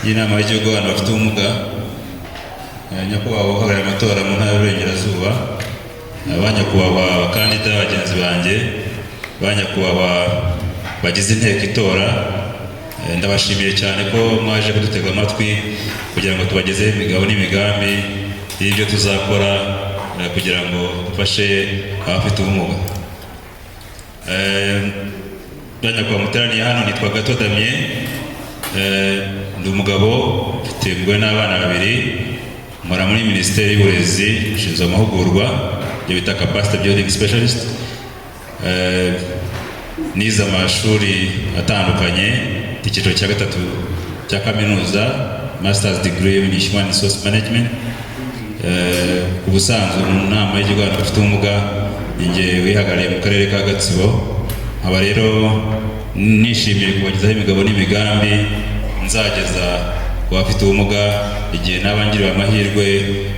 y'inama y'igihugu abantu bafite ubumuga, nyakubahwa uhagarariye amatora mu ntara y'Uburengerazuba, abanyakubahwa abakandida bagenzi banjye, abanyakubahwa bagize inteko itora, ndabashimiye cyane ko mwaje kudutega amatwi kugira ngo tubagezeho imigabo n'imigambi y'ibyo tuzakora kugira ngo dufashe abafite ubumuga. Nyakubahwa muteraniye hano, nitwa Gato Damien, ndi umugabo mfite umugore n'abana babiri, nkora muri Minisiteri y'Uburezi nshinzwe amahugurwa ibyo bita Capacity Building Specialist. Nize amashuri atandukanye, icyiciro cya gatatu cya kaminuza, Master's degree in Human Resource Management. Ubusanzwe mu nama y'igihugu y'abantu bafite ubumuga ninjye wihagarariye mu karere ka Gatsibo, aba rero nishimiye kubagezaho imigabo n'imigambi nzageza ku bafite ubumuga igihe nabangiriwe amahirwe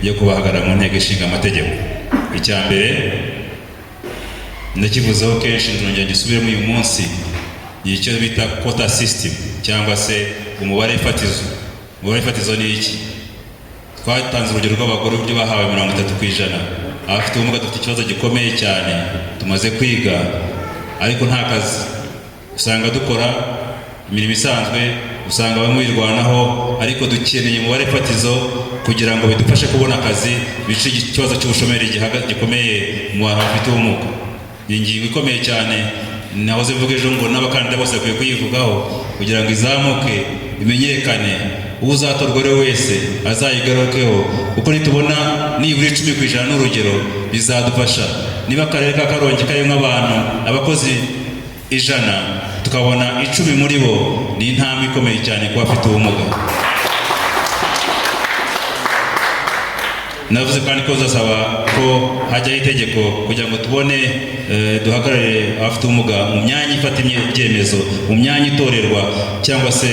yo kubahagarara mu nteko ishinga amategeko. Icya mbere ndakivuzeho kenshi, nzongera gisubiremo uyu munsi, icyo bita quota system cyangwa se umubare fatizo. Umubare fatizo ni iki? Twatanze urugero rw'abagore uburyo bahawe 30%. Abafite ubumuga dufite ikibazo gikomeye cyane, tumaze kwiga ariko nta kazi, usanga dukora imirimo isanzwe, usanga bamwe birwanaho, ariko dukeneye umubare fatizo kugira ngo bidufashe kubona akazi, bice ikibazo cy'ubushomeri gikomeye mu bantu bafite ubumuga. Ni ingingo ikomeye cyane, nahoze mvuga ejo ngo n'abakandida bose bakwiye kuyivugaho kugira ngo izamuke, imenyekane, uzatorwa rero wese azayigarukeho, kuko nitubona nibura 10% n'urugero bizadufasha. Niba akarere ka Karongi karimo abantu abakozi 100, tukabona 10 muri bo, ni intambwe ikomeye cyane ku bafite ubumuga. Navuze kandi ko zasaba ko hajyaho itegeko kugira ngo tubone duhagarare abafite ubumuga mu myanya ifata ibyemezo, mu myanya itorerwa cyangwa se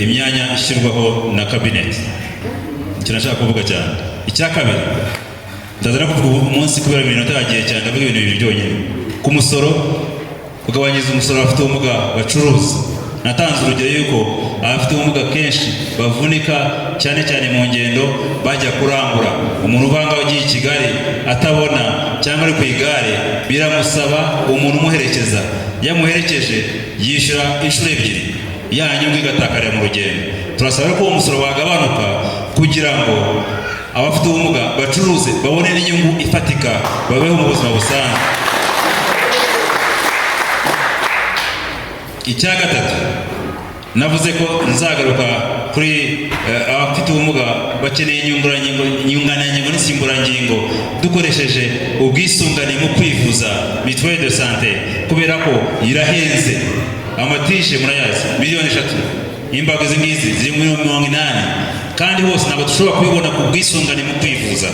imyanya ishyirwaho na cabinet. Icyo nashaka kuvuga cyane. Icya kabiri, ndazana kuvuga umunsi kubera iminota yagiye cyane, ndavuga ibintu bibiri byonyine. Ku musoro, kugabanyiriza umusoro abafite ubumuga bacuruza. Natanze urugero yuko abafite ubumuga kenshi bavunika cyane cyane mu ngendo bajya kurangura. Umuntu uvanga ugiye i Kigali atabona cyangwa ari ku igare, biramusaba umuntu umuherekeza. Yamuherekeje yishyura inshuro 2, ya nyungu igatakarira mu rugendo. Turasaba ko uwo musoro wagabanuka kugira ngo abafite ubumuga bacuruze, babone n'inyungu ifatika, babeho mu buzima busanzwe. Icya gatatu, navuze ko nzagaruka kuri abafite ubumuga bakeneye inyunganirangingo n'insimburangingo dukoresheje ubwisungane mu kwivuza, mituelle de santé, kubera ko irahenze. Amatije murayazi, 3 miliyoni. Imbago zingizi ziri muri 80, kandi hose ntabwo dushobora kubibona ku bwisungane mu kwivuza.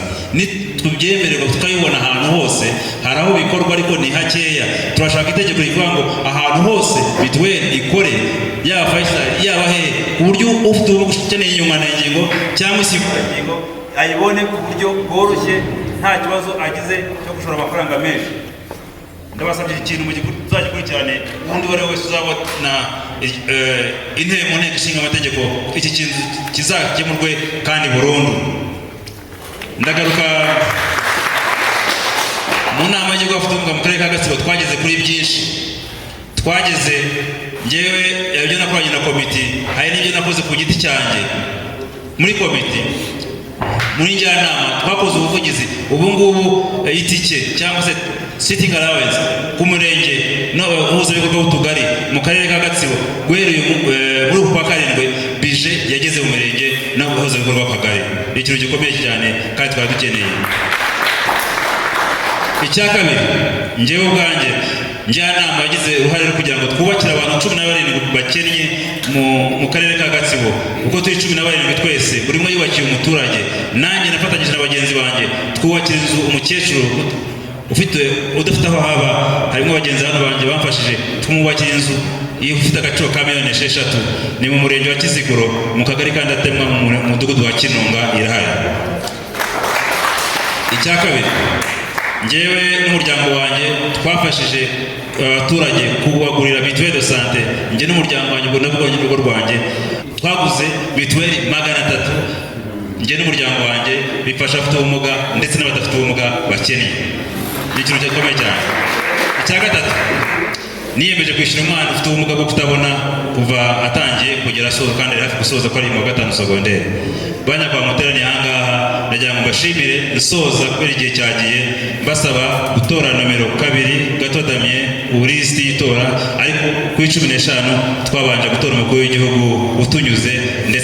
Tubyemererwa tukayibona ahantu hose, hari aho bikorwa ariko ni hakeya. Turashaka itegeko rivuga ngo ahantu hose mituweli ikore, yaba Faisal yaba he, ku buryo ufite ubumuga ukeneye inyunganirangingo cyangwa insimburangingo ayibone ku buryo bworoshye, nta kibazo agize cyo gushora amafaranga menshi. Ndabasabye ikintu mu tuzagikurikirane, ubundi wari wese uzabona intebe mu nteko ishinga amategeko, iki kintu kizakemurwe kandi burundu. Ndagaruka mu nama y'igihugu y'abafite ubumuga mu karere ka Gatsibo, twageze kuri byinshi. Twageze, njyewe ibyo nakoranye na komite, hari n'ibyo nakoze ku giti cyanjye muri komite. Muri njyanama twakoze ubuvugizi, ubu ngubu itike cyangwa se sitting allowance ku murenge n'abahuzabikorwa b'utugari mu karere ka Gatsibo, guhereye muri uku kwa karindwi bije yageze mu murenge n'abahuzabikorwa b'akagari. Ni ikintu gikomeye cyane kandi twari dukeneye. Icya kabiri, njyewe ubwanjye njyanama yagize uruhare rwo kugira ngo twubakire abantu 17 bakennye mu karere ka Gatsibo. Uko turi 17 twese, buri umwe yubakiye umuturage. Nanjye nafatanyije na bagenzi banjye twubakira inzu umukecuru udafite aho haba. Harimo bagenzi hano banjye bamfashije, tumwubakira inzu ifite agaciro ka 6 miliyoni. Ni mu murenge wa Kiziguro, mu kagari ka Ndatemwa, mu mudugudu wa Kinunga irahari. Icya kabiri, njyewe n'umuryango wanjye twafashije abaturage kubagurira mituweli de sante. Njye n'umuryango wanjye nabwo n'urugo rwanjye twaguze mituweli 300 njye n'umuryango wanjye, bifasha abafite ubumuga ndetse n'abadafite ubumuga bakeneye. Ni ikintu gikomeye cyane. Icya gatatu, niyemeje kwishyura umwana ufite ubumuga bwo kutabona kuva atangiye kugera asoza, kandi hafi gusoza ko ari mu wa 5 segonderi. Banyakwa muteraniye ahangaha ndagira ngo mbashimire nsoza kubera igihe cyagiye, mbasaba gutora nomero 2 gatodamye uri lisiti y'itora, ariko ku 15 twabanje gutora umukuru w'igihugu utunyuze ndetse